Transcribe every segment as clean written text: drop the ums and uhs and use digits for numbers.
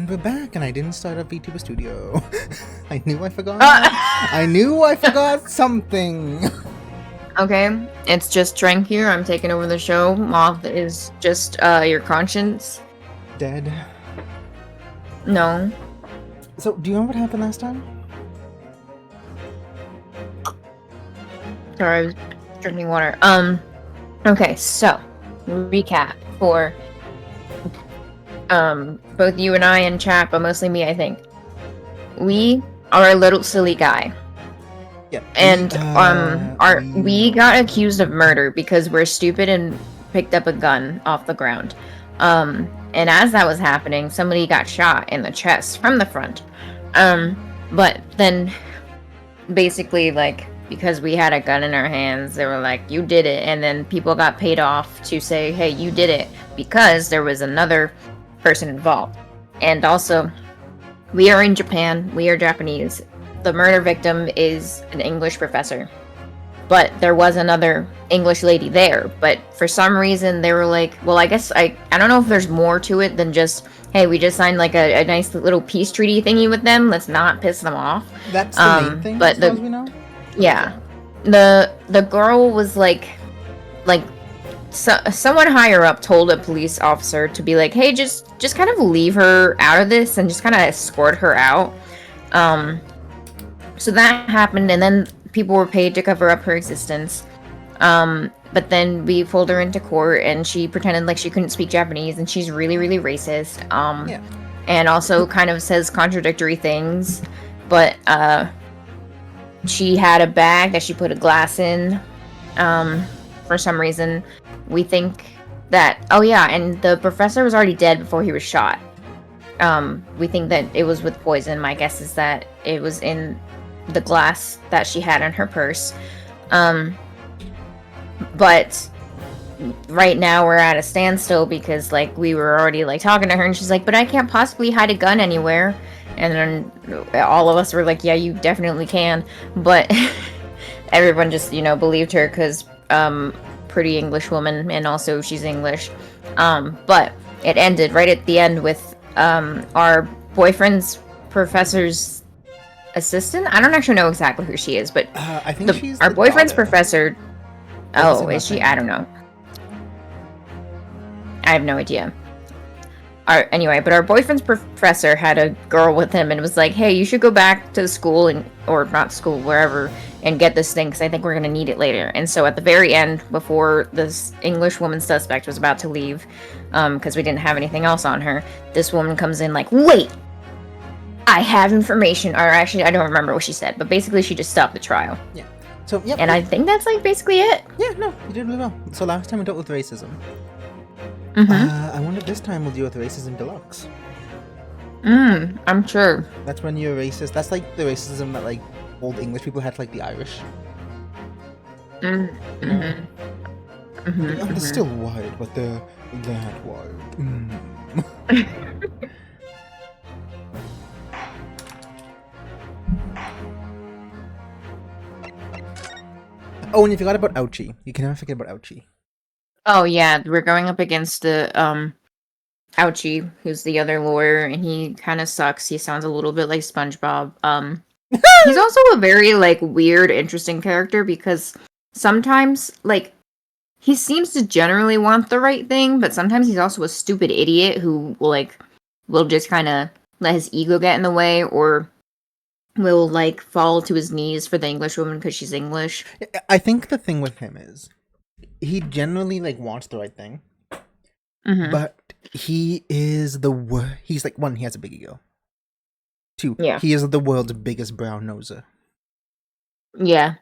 And we're back, and I didn't start up VTuber Studio. I knew I forgot. Uh, I knew I forgot something. Okay, it's just Trank here. I'm taking over the show. Moth is just your conscience. Dead. No. So, do you know what happened last time? Sorry, I was drinking water. Okay, so recap for both you and I in chat, but mostly me, I think. We are a little silly guy. Yeah. And we got accused of murder because we're stupid and picked up a gun off the ground. And as that was happening, somebody got shot in the chest from the front. But then basically, like, because we had a gun in our hands, they were like, you did it. And then people got paid off to say, hey, you did it, because there was another person involved. And also, we are in Japan, we are Japanese. The murder victim is an English professor. But there was another English lady there. But for some reason, they were like, well, I guess I don't know if there's more to it than just, hey, we just signed like a nice little peace treaty thingy with them. Let's not piss them off. That's the main thing, but as far as we know? Yeah. The girl was like someone higher up told a police officer to be like, hey, just kind of leave her out of this and just kind of escort her out. So that happened, and then people were paid to cover up her existence. But then we pulled her into court, and she pretended like she couldn't speak Japanese, and she's really, really racist. Yeah. And also kind of says contradictory things. But she had a bag that she put a glass in. For some reason, we think that. Oh yeah, and the professor was already dead before he was shot. We think that it was with poison. My guess is that it was in the glass that she had in her purse. But right now we're at a standstill because like we were already like talking to her, and she's like, but I can't possibly hide a gun anywhere. And then all of us were like, yeah, you definitely can. But everyone just, believed her because pretty English woman, and also she's English. But it ended right at the end with our boyfriend's professor's assistant. I don't actually know exactly who she is, but I think she's our the boyfriend's daughter. professor. Oh, is she? I don't know. I have no idea. Anyway, but our boyfriend's professor had a girl with him and was like, hey, you should go back to school, or not school, wherever, and get this thing because I think we're going to need it later. And so at the very end, before this English woman suspect was about to leave, because we didn't have anything else on her, this woman comes in like, wait, I have information. Or actually, I don't remember what she said, but basically she just stopped the trial. Yeah. So, yeah. And I think that's like basically it. Yeah, no, you did really well. So last time we dealt with racism. I wonder if this time we'll deal with racism deluxe. I'm sure. That's when you're racist. That's like the racism that like old English people had to like the Irish. They're still white, but they're that white. Oh, and you forgot about Ouchie. You can never forget about Ouchie. Oh yeah, we're going up against the Ouchie, who's the other lawyer, and he kind of sucks. He sounds a little bit like SpongeBob. He's also a very like weird, interesting character because sometimes like he seems to generally want the right thing, but sometimes he's also a stupid idiot who will just kind of let his ego get in the way, or will like fall to his knees for the English woman because she's English. I think the thing with him is he generally like wants the right thing, but he is he's like, one, he has a big ego. Two, he is the world's biggest brown noser. Yeah.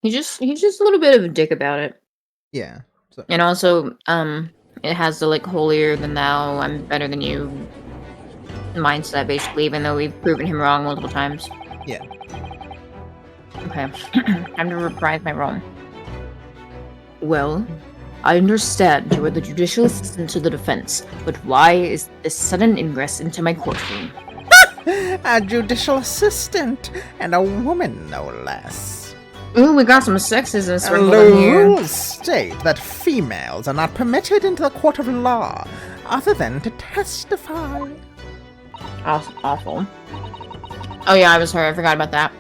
He's just a little bit of a dick about it. Yeah. So. And also, it has the like holier than thou, I'm better than you mindset, basically, even though we've proven him wrong multiple times. Yeah. Okay. Time to reprise my role. Well, I understand you are the judicial assistant to the defense, but why is this sudden ingress into my courtroom? A judicial assistant, and a woman, no less. Ooh, we got some sexism sprinkled The in here. rules state that females are not permitted into the court of law, other than to testify. Awful. Oh yeah, I was her. I forgot about that.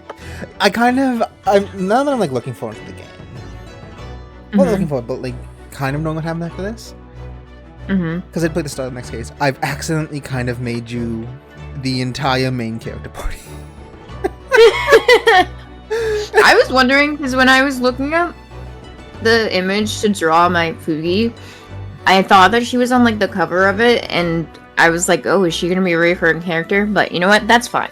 Now that I'm like looking forward to the game. Well, looking forward, but like kind of knowing what happened after this. Because I played the start of the next case. I've accidentally kind of made you the entire main character party. I was wondering, because when I was looking up the image to draw my Fugi, I thought that she was on like the cover of it, and I was like, oh, is she going to be a recurring character? But you know what? That's fine.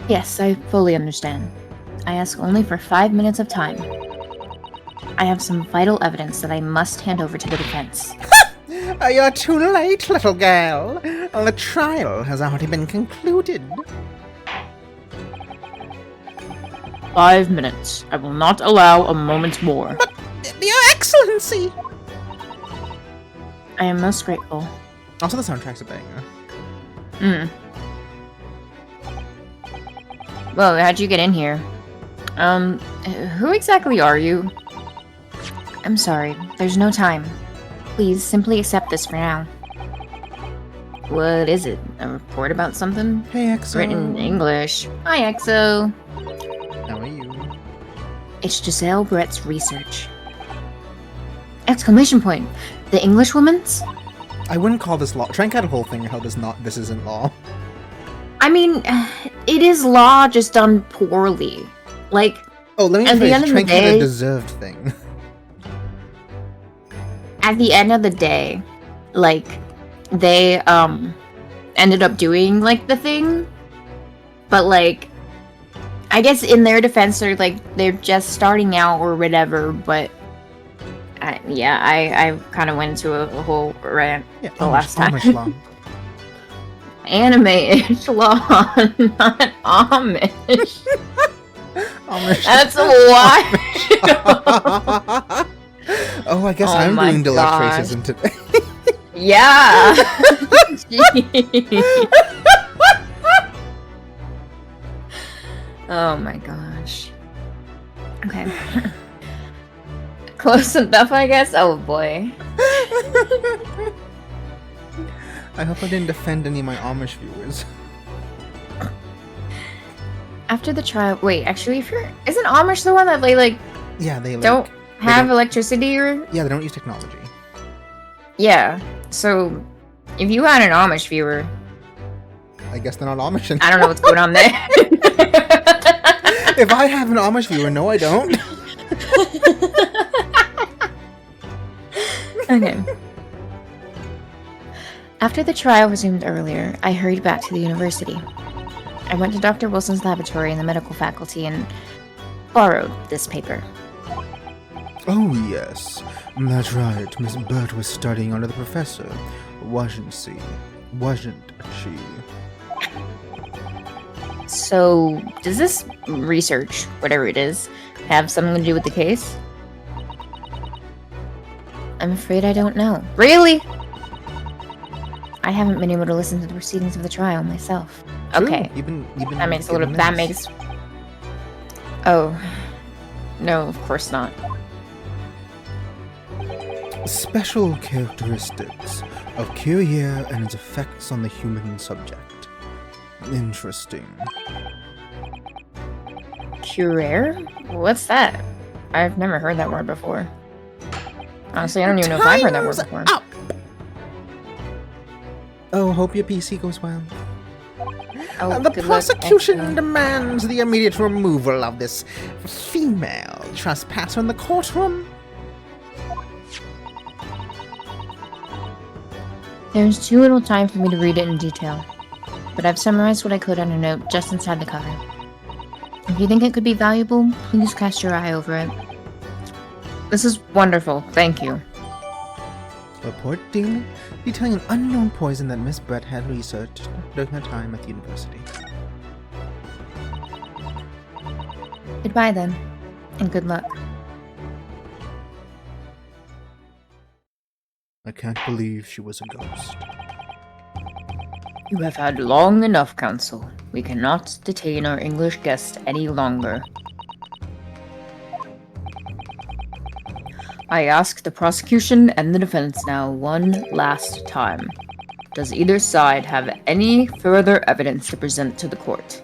Yes, I fully understand. I ask only for 5 minutes of time. I have some vital evidence that I must hand over to the defense. You're too late, little girl. The trial has already been concluded. 5 minutes. I will not allow a moment more. But, Your Excellency! I am most grateful. Also, the soundtrack's a banger. Well, how'd you get in here? Who exactly are you? I'm sorry, there's no time. Please, simply accept this for now. What is it? A report about something? Hey, EXO. Written in English. Hi, EXO. How are you? It's Giselle Brett's research. Exclamation point! The English woman's? I wouldn't call this law. Trank had a whole thing how this isn't law. I mean, it is law just done poorly. Like, oh, let me rephrase. Trank had a deserved thing. At the end of the day, like, they, ended up doing, like, the thing. But, like, I guess in their defense, they're just starting out or whatever, but I kind of went into a whole rant the last time. Anime-ish law, not Amish. Amish. That's why. Oh, I guess I'm doing deluxe racism today. Yeah. Oh my gosh. Okay. Close enough, I guess. Oh boy. I hope I didn't offend any of my Amish viewers. After the trial, wait, actually, isn't Amish the one that they don't have electricity or? Yeah, they don't use technology. Yeah, so if you had an Amish viewer, I guess they're not Amish. I don't know what's going on there. If I have an Amish viewer, no, I don't. Okay. After the trial resumed earlier, I hurried back to the university. I went to Dr. Wilson's laboratory in the medical faculty and borrowed this paper. Oh, yes. That's right. Miss Burt was studying under the professor. Wasn't she? So, does this research, whatever it is, have something to do with the case? I'm afraid I don't know. Really? I haven't been able to listen to the proceedings of the trial myself. Okay. That makes that makes... Oh. No, of course not. Special characteristics of Curie and its effects on the human subject. Interesting. Curie? What's that? I've never heard that word before. Honestly, I don't even know if I've heard that word before. Up. Oh, hope your PC goes well. Oh, the prosecution demands the immediate removal of this female trespasser in the courtroom. There's too little time for me to read it in detail, but I've summarized what I could on a note just inside the cover. If you think it could be valuable, please cast your eye over it. This is wonderful, thank you. Report detailing an unknown poison that Miss Brett had researched during her time at the university. Goodbye then, and good luck. I can't believe she was a ghost. You have had long enough, Counsel. We cannot detain our English guest any longer. I ask the prosecution and the defense now one last time. Does either side have any further evidence to present to the court?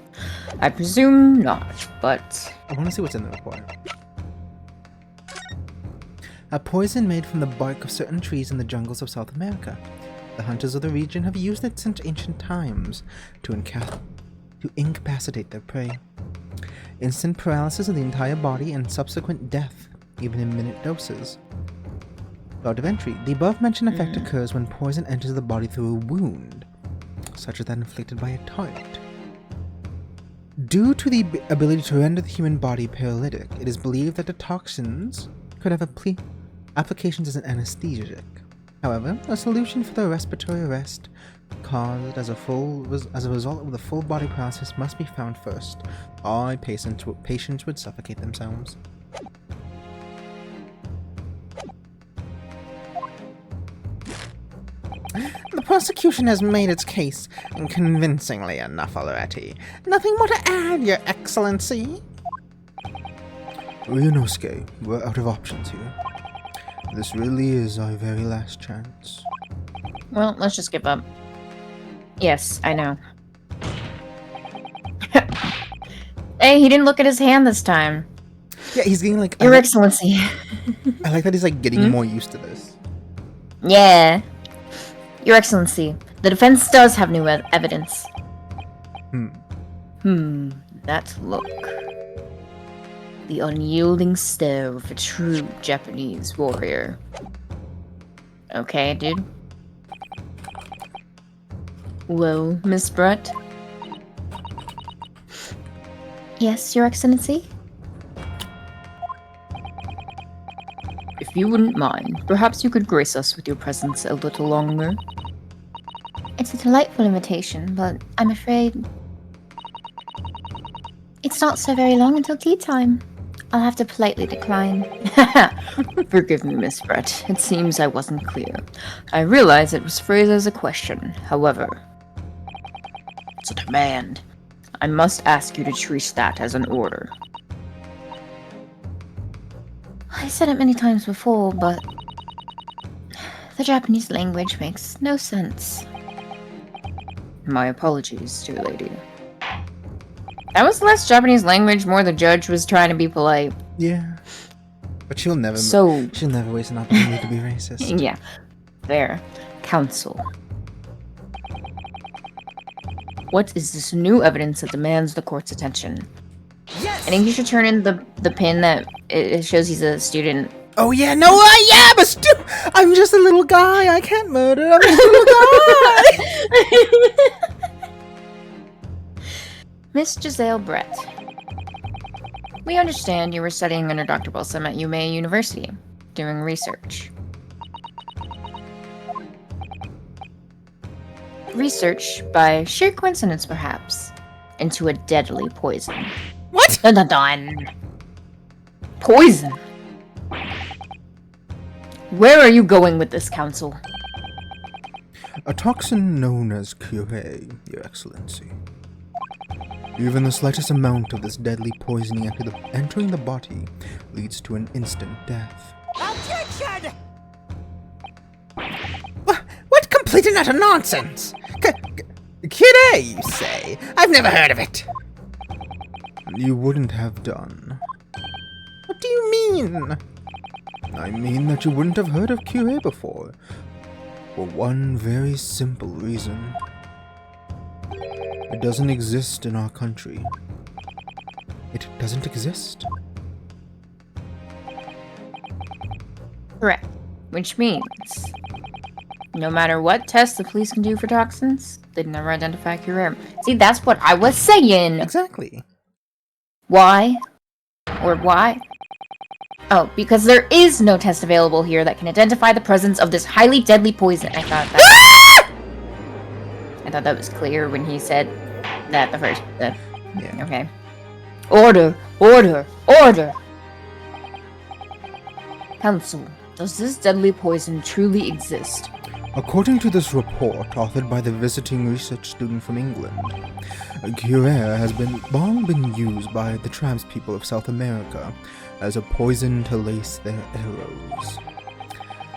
I presume not, but... I want to see what's in the report. A poison made from the bark of certain trees in the jungles of South America. The hunters of the region have used it since ancient times to incapacitate their prey. Instant paralysis of the entire body and subsequent death, even in minute doses. Out of entry, the above-mentioned effect occurs when poison enters the body through a wound, such as that inflicted by a target. Due to the ability to render the human body paralytic, it is believed that the toxins could have applications as an anesthetic. However, a solution for the respiratory arrest caused as a result of the full body paralysis must be found first, or patients would suffocate themselves. The prosecution has made its case convincingly enough already. Nothing more to add, Your Excellency. Ryunosuke, we're out of options here. This really is our very last chance. Well, let's just give up. Yes, I know. Hey, he didn't look at his hand this time. Yeah, he's getting like... Your Excellency. I like that he's like getting more used to this. Yeah. Your Excellency, the defense does have new evidence. That look. The unyielding stare of a true Japanese warrior. Okay, dude. Well, Miss Brett? Yes, Your Excellency? If you wouldn't mind, perhaps you could grace us with your presence a little longer. It's a delightful invitation, but I'm afraid it's not so very long until tea time. I'll have to politely decline. Forgive me, Miss Brett. It seems I wasn't clear. I realize it was phrased as a question. However, it's a demand. I must ask you to treat that as an order. I said it many times before, but the Japanese language makes no sense. My apologies, dear lady. That was less Japanese language, more the judge was trying to be polite. Yeah. But she'll never waste an opportunity to be racist. Yeah. Fair. Counsel. What is this new evidence that demands the court's attention? Yes! I think you should turn in the pin that it shows he's a student. Oh yeah, no, I'm just a little guy. I can't murder. I'm just a little guy. Miss Giselle Brett, we understand you were studying under Dr. Wilson at UMA University, doing research. Research, by sheer coincidence perhaps, into a deadly poison. What? Dun dun dun. Poison. Where are you going with this, Counsel? A toxin known as Curé, Your Excellency. Even the slightest amount of this deadly poisoning entering the body leads to an instant death. Objection! What complete and utter nonsense! Curé, you say? I've never heard of it. You wouldn't have done. What do you mean? I mean that you wouldn't have heard of Curé before. For one very simple reason. It doesn't exist in our country. It doesn't exist. Correct. Which means, no matter what tests the police can do for toxins, they'd never identify Curé. See, that's what I was saying! Exactly. Why? Or why? Oh, because there is no test available here that can identify the presence of this highly deadly poison. I thought that was clear when he said that the first... Yeah. Okay. Order! Order! Order! Counsel, does this deadly poison truly exist? According to this report, authored by the visiting research student from England, Curair has long been used by the tribespeople of South America as a poison to lace their arrows.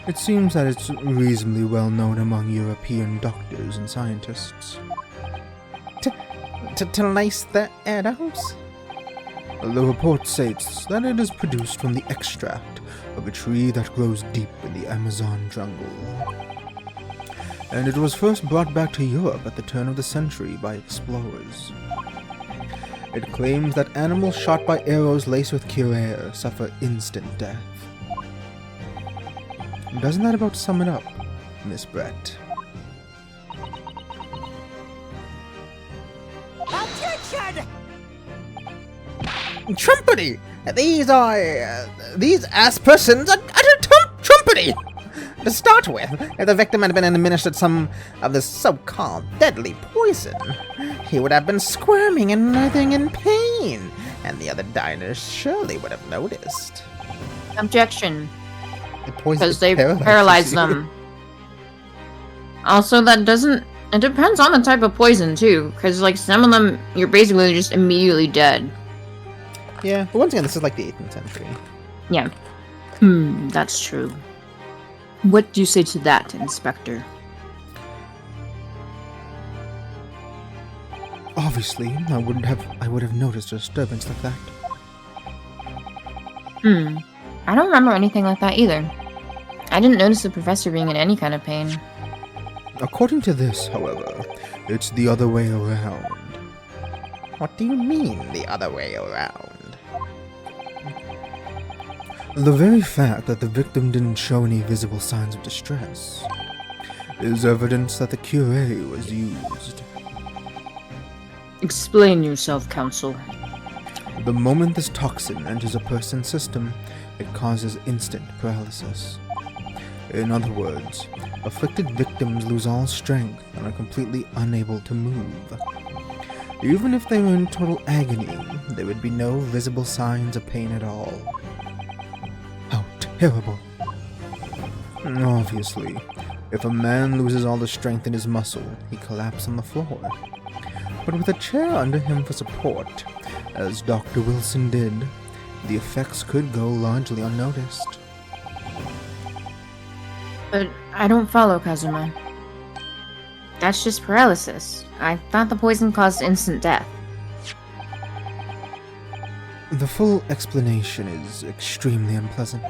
It seems that it's reasonably well known among European doctors and scientists. To lace their arrows? The report states that it is produced from the extract of a tree that grows deep in the Amazon jungle. And it was first brought back to Europe at the turn of the century by explorers. It claims that animals shot by arrows laced with Curair suffer instant death. Doesn't that about sum it up, Miss Brett? Objection! Trumpety! These ass persons are utter trumpety! To start with, if the victim had been administered some of this so-called deadly poison, he would have been squirming and writhing in pain, and the other diners surely would have noticed. Objection. Because they paralyze them. Also, that doesn't... It depends on the type of poison, too. Because, like, some of them, you're basically just immediately dead. Yeah, but once again, this is like the 18th century. Yeah. That's true. What do you say to that, Inspector? Obviously, I would have noticed a disturbance like that. I don't remember anything like that either. I didn't notice the professor being in any kind of pain. According to this, however, it's the other way around. What do you mean, the other way around? The very fact that the victim didn't show any visible signs of distress is evidence that the Curair was used. Explain yourself, Counsel. The moment this toxin enters a person's system, it causes instant paralysis. In other words, afflicted victims lose all strength and are completely unable to move. Even if they were in total agony, there would be no visible signs of pain at all. How terrible. Obviously, if a man loses all the strength in his muscle, he collapses on the floor. But with a chair under him for support, as Dr. Wilson did, the effects could go largely unnoticed. But I don't follow, Kazuma. That's just paralysis. I thought the poison caused instant death. The full explanation is extremely unpleasant.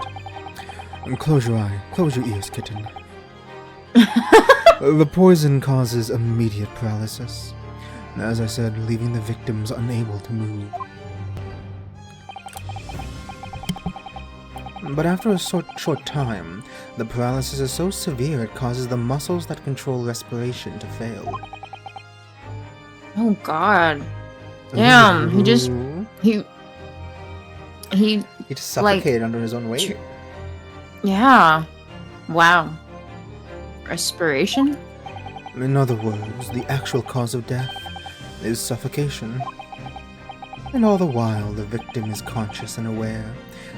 Close your eye, close your ears, kitten. The poison causes immediate paralysis, as I said, leaving the victims unable to move. But after a short time, the paralysis is so severe it causes the muscles that control respiration to fail. Oh god. Damn, he just suffocated under his own weight. Yeah. Wow. Respiration? In other words, the actual cause of death is suffocation. And all the while, the victim is conscious and aware,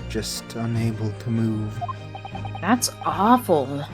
just unable to move. That's awful. That